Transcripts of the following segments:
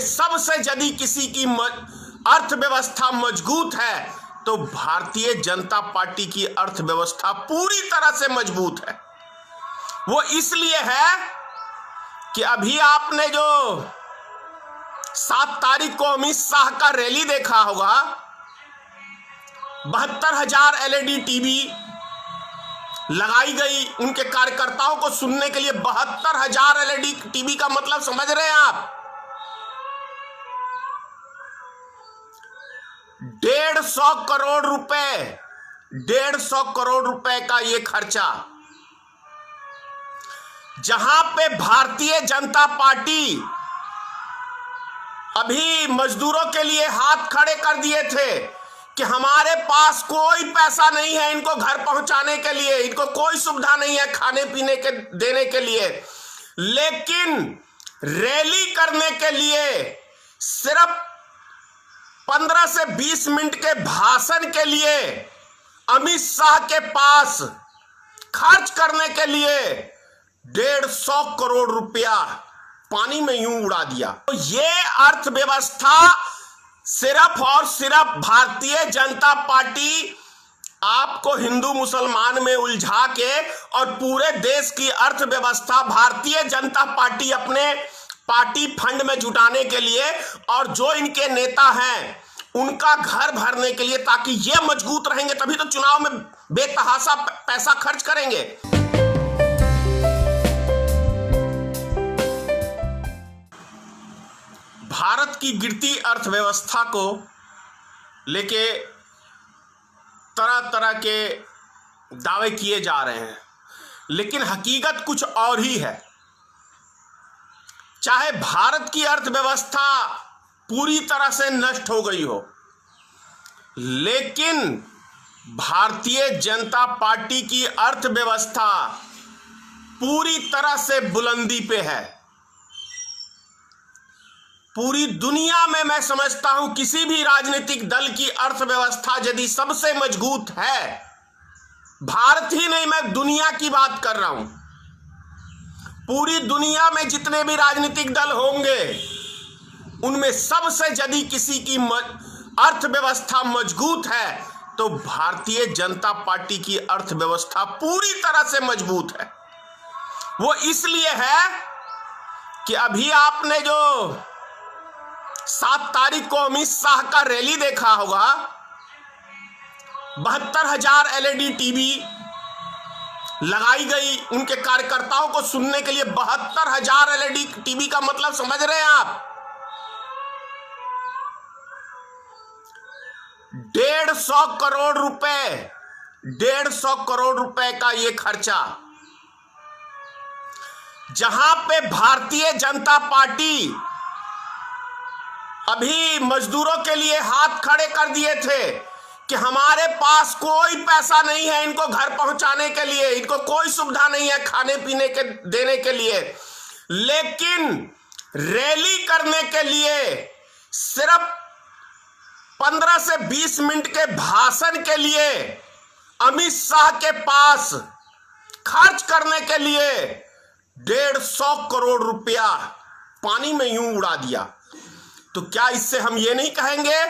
सबसे यदि किसी की अर्थव्यवस्था मजबूत है तो भारतीय जनता पार्टी की अर्थव्यवस्था पूरी तरह से मजबूत है। वो इसलिए है कि अभी आपने जो 7 तारीख को अमित शाह का रैली देखा होगा, 72,000 एलईडी टीवी लगाई गई उनके कार्यकर्ताओं को सुनने के लिए। 72,000 एलईडी टीवी का मतलब समझ रहे हैं आप? 150 करोड़ रुपए, 150 करोड़ रुपए का ये खर्चा, जहां पे भारतीय जनता पार्टी अभी मजदूरों के लिए हाथ खड़े कर दिए थे कि हमारे पास कोई पैसा नहीं है इनको घर पहुंचाने के लिए, इनको कोई सुविधा नहीं है खाने पीने के देने के लिए, लेकिन रैली करने के लिए सिर्फ 15 से 20 मिनट के भाषण के लिए अमित शाह के पास खर्च करने के लिए 150 करोड़ रुपया पानी में यूं उड़ा दिया। तो ये अर्थव्यवस्था सिर्फ और सिर्फ भारतीय जनता पार्टी आपको हिंदू मुसलमान में उलझा के, और पूरे देश की अर्थव्यवस्था भारतीय जनता पार्टी अपने पार्टी फंड में जुटाने के लिए, और जो इनके नेता हैं उनका घर भरने के लिए, ताकि ये मजबूत रहेंगे तभी तो चुनाव में बेतहाशा पैसा खर्च करेंगे। भारत की गिरती अर्थव्यवस्था को लेके तरह तरह के दावे किए जा रहे हैं, लेकिन हकीकत कुछ और ही है। चाहे भारत की अर्थव्यवस्था पूरी तरह से नष्ट हो गई हो, लेकिन भारतीय जनता पार्टी की अर्थव्यवस्था पूरी तरह से बुलंदी पे है। पूरी दुनिया में मैं समझता हूं किसी भी राजनीतिक दल की अर्थव्यवस्था यदि सबसे मजबूत है, भारत ही नहीं मैं दुनिया की बात कर रहा हूं, पूरी दुनिया में जितने भी राजनीतिक दल होंगे उनमें सबसे यदि किसी की अर्थव्यवस्था मजबूत है तो भारतीय जनता पार्टी की अर्थव्यवस्था पूरी तरह से मजबूत है। वो इसलिए है कि अभी आपने जो 7 तारीख को अमित शाह का रैली देखा होगा, 72,000 एलईडी टीवी लगाई गई उनके कार्यकर्ताओं को सुनने के लिए। 72,000 एलईडी टीवी का मतलब समझ रहे हैं आप? 150 करोड़ रुपए, 150 करोड़ रुपए का ये खर्चा, जहां पे भारतीय जनता पार्टी अभी मजदूरों के लिए हाथ खड़े कर दिए थे कि हमारे पास कोई पैसा नहीं है इनको घर पहुंचाने के लिए, इनको कोई सुविधा नहीं है खाने पीने के देने के लिए, लेकिन रैली करने के लिए सिर्फ 15 से 20 मिनट के भाषण के लिए अमित शाह के पास खर्च करने के लिए 150 करोड़ रुपया पानी में यूं उड़ा दिया। तो क्या इससे हम ये नहीं कहेंगे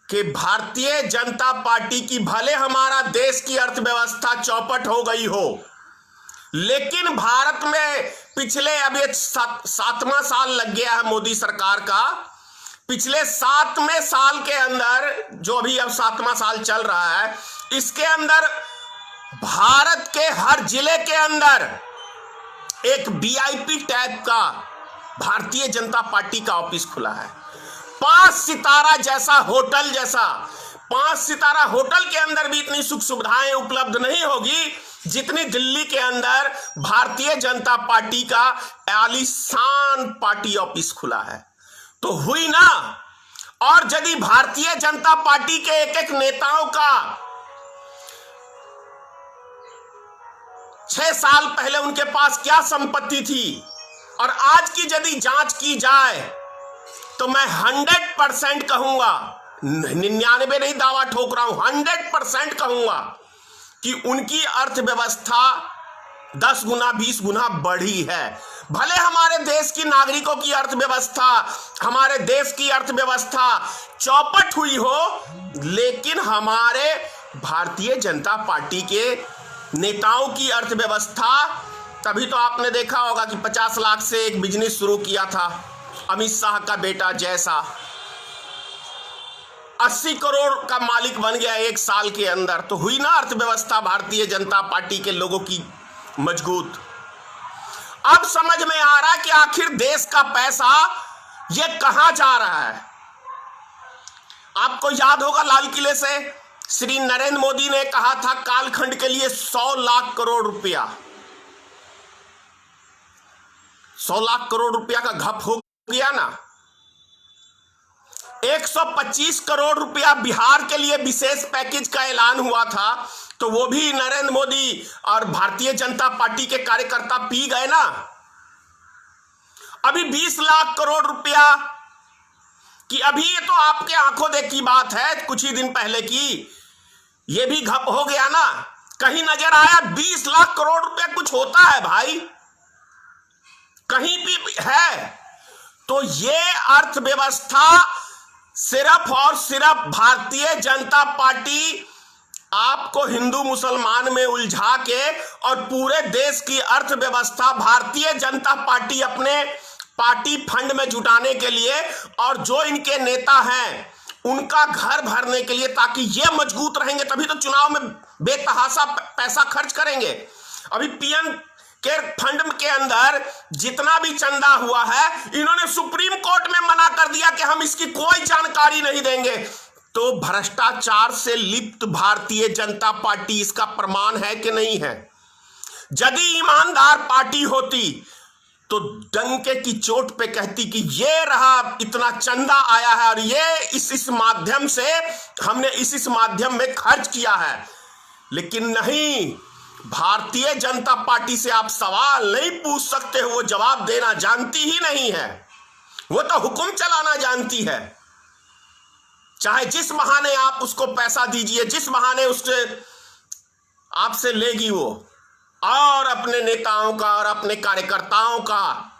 कि भारतीय जनता पार्टी की भले हमारा देश की अर्थव्यवस्था चौपट हो गई हो, लेकिन भारत में पिछले अब ये 7वां साल लग गया है मोदी सरकार का, पिछले 7वें साल के अंदर जो अभी अब 7वां साल चल रहा है, इसके अंदर भारत के हर जिले के अंदर एक वीआईपी टाइप का भारतीय जनता पार्टी का ऑफिस खुला है। 5 सितारा जैसा होटल जैसा, 5 सितारा होटल के अंदर भी इतनी सुख सुविधाएं उपलब्ध नहीं होगी जितनी दिल्ली के अंदर भारतीय जनता पार्टी का आलीशान पार्टी ऑफिस खुला है। तो हुई ना। और यदि भारतीय जनता पार्टी के एक एक नेताओं का 6 साल पहले उनके पास क्या संपत्ति थी और आज की यदि जांच की जाए तो मैं 100% कहूंगा, 99 नहीं दावा ठोक रहा हूं, 100% कहूंगा कि उनकी अर्थव्यवस्था 10 गुना 20 गुना बढ़ी है। भले हमारे देश की नागरिकों की अर्थव्यवस्था, हमारे देश की अर्थव्यवस्था चौपट हुई हो, लेकिन हमारे भारतीय जनता पार्टी के नेताओं की अर्थव्यवस्था, तभी तो आपने देखा होगा कि 50 लाख से एक बिजनेस शुरू किया था अमित शाह का बेटा जैसा, 80 करोड़ का मालिक बन गया एक साल के अंदर। तो हुई ना अर्थव्यवस्था भारतीय जनता पार्टी के लोगों की मजबूत। अब समझ में आ रहा है कि आखिर देश का पैसा ये कहां जा रहा है। आपको याद होगा लाल किले से श्री नरेंद्र मोदी ने कहा था कालखंड के लिए 100 लाख करोड़ रुपया, 100 लाख करोड़ रुपया का घप हो गया ना। 125 करोड़ रुपया बिहार के लिए विशेष पैकेज का ऐलान हुआ था, तो वो भी नरेंद्र मोदी और भारतीय जनता पार्टी के कार्यकर्ता पी गए ना। अभी 20 लाख करोड़ रुपया कि अभी ये तो आपके आंखों देखी बात है, कुछ ही दिन पहले की, ये भी घप हो गया ना। कहीं नजर आया 20 लाख करोड़ रुपया कुछ होता है भाई, कहीं भी है? तो ये अर्थव्यवस्था सिर्फ और सिर्फ भारतीय जनता पार्टी आपको हिंदू मुसलमान में उलझा के और पूरे देश की अर्थव्यवस्था भारतीय जनता पार्टी अपने पार्टी फंड में जुटाने के लिए और जो इनके नेता हैं उनका घर भरने के लिए, ताकि ये मजबूत रहेंगे तभी तो चुनाव में बेतहाशा पैसा खर्च करेंगे। अभी पीएम के फंड के अंदर जितना भी चंदा हुआ है, इन्होंने सुप्रीम कोर्ट में मना कर दिया कि हम इसकी कोई जानकारी नहीं देंगे। तो भ्रष्टाचार से लिप्त भारतीय जनता पार्टी इसका प्रमाण है कि नहीं है? यदि ईमानदार पार्टी होती तो डंके की चोट पे कहती कि ये रहा इतना चंदा आया है और ये इस माध्यम से हमने इस माध्यम में खर्च किया है। लेकिन नहीं, भारतीय जनता पार्टी से आप सवाल नहीं पूछ सकते हो, वो जवाब देना जानती ही नहीं है, वो तो हुक्म चलाना जानती है। चाहे जिस बहाने आप उसको पैसा दीजिए, जिस बहाने उससे आपसे लेगी वो, और अपने नेताओं का और अपने कार्यकर्ताओं का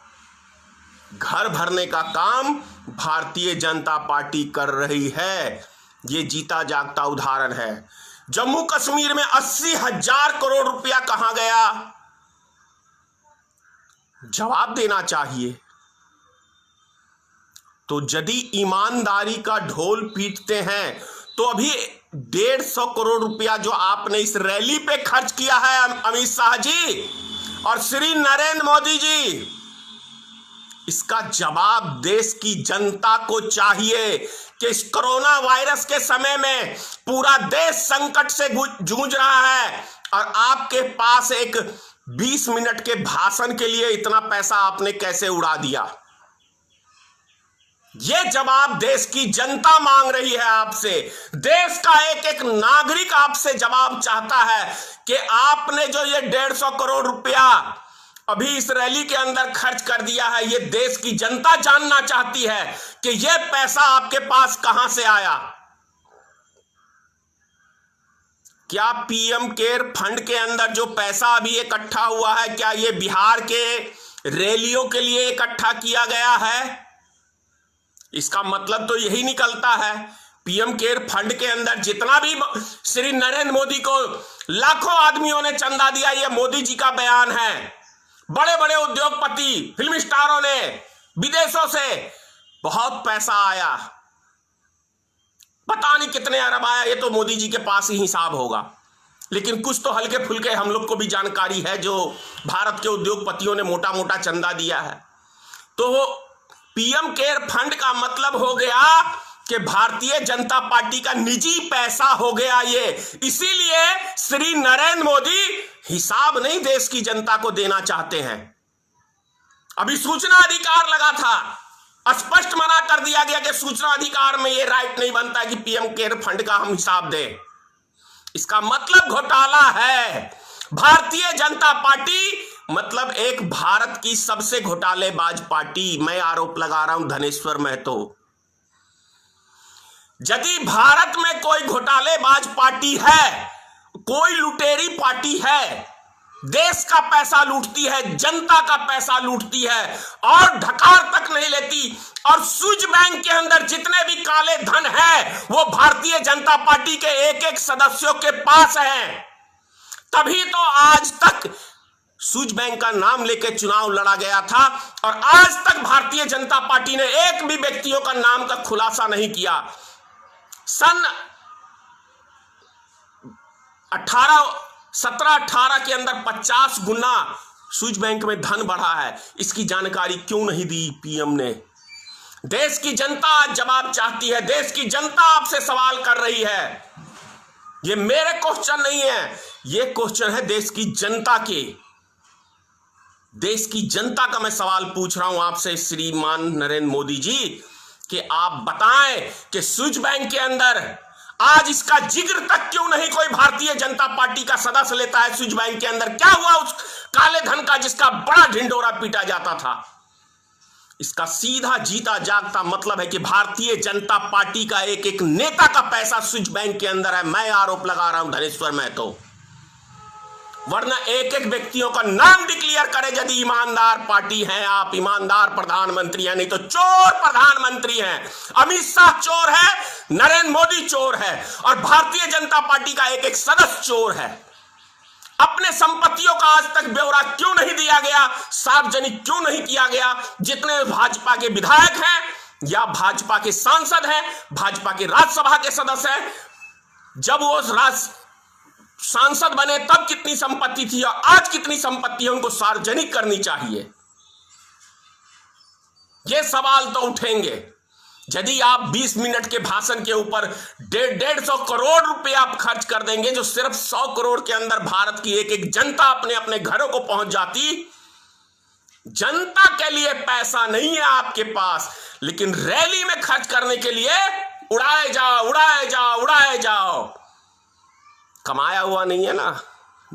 घर भरने का काम भारतीय जनता पार्टी कर रही है। ये जीता जागता उदाहरण है। जम्मू कश्मीर में 80,000 करोड़ रुपया कहां गया? जवाब देना चाहिए। तो यदि ईमानदारी का ढोल पीटते हैं तो अभी 150 करोड़ रुपया जो आपने इस रैली पे खर्च किया है अमित शाह जी और श्री नरेंद्र मोदी जी, इसका जवाब देश की जनता को चाहिए कि इस कोरोना वायरस के समय में पूरा देश संकट से जूझ रहा है और आपके पास एक 20 मिनट के भाषण के लिए इतना पैसा आपने कैसे उड़ा दिया। ये जवाब देश की जनता मांग रही है आपसे। देश का एक एक नागरिक आपसे जवाब चाहता है कि आपने जो ये 150 करोड़ रुपया अभी इस रैली के अंदर खर्च कर दिया है, ये देश की जनता जानना चाहती है कि ये पैसा आपके पास कहां से आया। क्या पीएम केयर फंड के अंदर जो पैसा अभी इकट्ठा हुआ है, क्या ये बिहार के रैलियों के लिए इकट्ठा किया गया है? इसका मतलब तो यही निकलता है पीएम केयर फंड के अंदर जितना भी श्री नरेंद्र मोदी को लाखों आदमियों ने चंदा दिया, ये मोदी जी का बयान है। बड़े बड़े उद्योगपति, फिल्म स्टारों ने, विदेशों से बहुत पैसा आया, पता नहीं कितने अरब आया, ये तो मोदी जी के पास ही हिसाब होगा। लेकिन कुछ तो हल्के फुल्के हम लोग को भी जानकारी है जो भारत के उद्योगपतियों ने मोटा मोटा चंदा दिया है। तो पीएम केयर फंड का मतलब हो गया कि भारतीय जनता पार्टी का निजी पैसा हो गया ये। इसीलिए श्री नरेंद्र मोदी हिसाब नहीं देश की जनता को देना चाहते हैं। अभी सूचना अधिकार लगा था, स्पष्ट मना कर दिया गया कि सूचना अधिकार में ये राइट नहीं बनता कि पीएम केयर फंड का हम हिसाब दें। इसका मतलब घोटाला है। भारतीय जनता पार्टी मतलब एक भारत की सबसे घोटालेबाज पार्टी। मैं आरोप लगा रहा हूं धनेश्वर महतो। यदि भारत में कोई घोटालेबाज पार्टी है, कोई लुटेरी पार्टी है, देश का पैसा लूटती है, जनता का पैसा लूटती है और ढकार तक नहीं लेती। और स्विस बैंक के अंदर जितने भी काले धन है वो भारतीय जनता पार्टी के एक एक सदस्यों के पास है। तभी तो आज तक स्विस बैंक का नाम लेकर चुनाव लड़ा गया था और आज तक भारतीय जनता पार्टी ने एक भी व्यक्तियों का नाम का खुलासा नहीं किया। सन 17-18 के अंदर 50 गुना स्विस बैंक में धन बढ़ा है। इसकी जानकारी क्यों नहीं दी पीएम ने? देश की जनता आज जवाब चाहती है, देश की जनता आपसे सवाल कर रही है। ये मेरे क्वेश्चन नहीं है, ये क्वेश्चन है देश की जनता के। देश की जनता का मैं सवाल पूछ रहा हूं आपसे श्रीमान नरेंद्र मोदी जी कि आप बताएं कि स्विस बैंक के अंदर आज इसका जिक्र तक क्यों नहीं कोई भारतीय जनता पार्टी का सदस्य लेता है। स्विस बैंक के अंदर क्या हुआ उस काले धन का जिसका बड़ा ढिंडोरा पीटा जाता था? इसका सीधा जीता जागता मतलब है कि भारतीय जनता पार्टी का एक एक नेता का पैसा स्विस बैंक के अंदर है। मैं आरोप लगा रहा हूं धनेश्वर महतो, वरना एक एक व्यक्तियों का नाम डिक्लेयर करे यदि ईमानदार पार्टी है आप, ईमानदार प्रधानमंत्री है। नहीं तो चोर प्रधानमंत्री हैं। अमित शाह चोर है, नरेंद्र मोदी चोर है और भारतीय जनता पार्टी का एक एक सदस्य चोर है। अपने संपत्तियों का आज तक ब्यौरा क्यों नहीं दिया गया, सार्वजनिक क्यों नहीं किया गया? जितने भाजपा के विधायक हैं या भाजपा के सांसद हैं, भाजपा के राज्यसभा के सदस्य हैं, जब वो सांसद बने तब कितनी संपत्ति थी और आज कितनी संपत्ति है, उनको सार्वजनिक करनी चाहिए। ये सवाल तो उठेंगे। यदि आप 20 मिनट के भाषण के ऊपर 150 करोड़ रुपए आप खर्च कर देंगे, जो सिर्फ 100 करोड़ के अंदर भारत की एक एक जनता अपने अपने घरों को पहुंच जाती। जनता के लिए पैसा नहीं है आपके पास, लेकिन रैली में खर्च करने के लिए उड़ाए जाओ, उड़ाए जाओ, उड़ाए जाओ। कमाया हुआ नहीं है ना,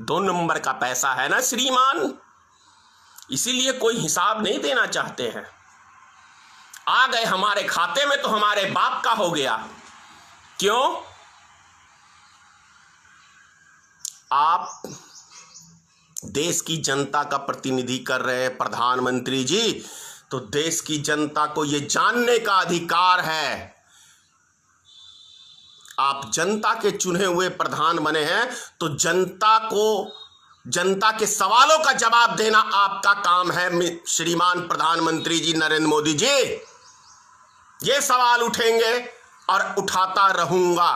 2 नंबर का पैसा है ना श्रीमान, इसीलिए कोई हिसाब नहीं देना चाहते हैं। आ गए हमारे खाते में तो हमारे बाप का हो गया। क्यों? आप देश की जनता का प्रतिनिधि कर रहे हैं प्रधानमंत्री जी, तो देश की जनता को यह जानने का अधिकार है। आप जनता के चुने हुए प्रधान बने हैं तो जनता को, जनता के सवालों का जवाब देना आपका काम है श्रीमान प्रधानमंत्री जी नरेंद्र मोदी जी। ये सवाल उठेंगे और उठाता रहूंगा।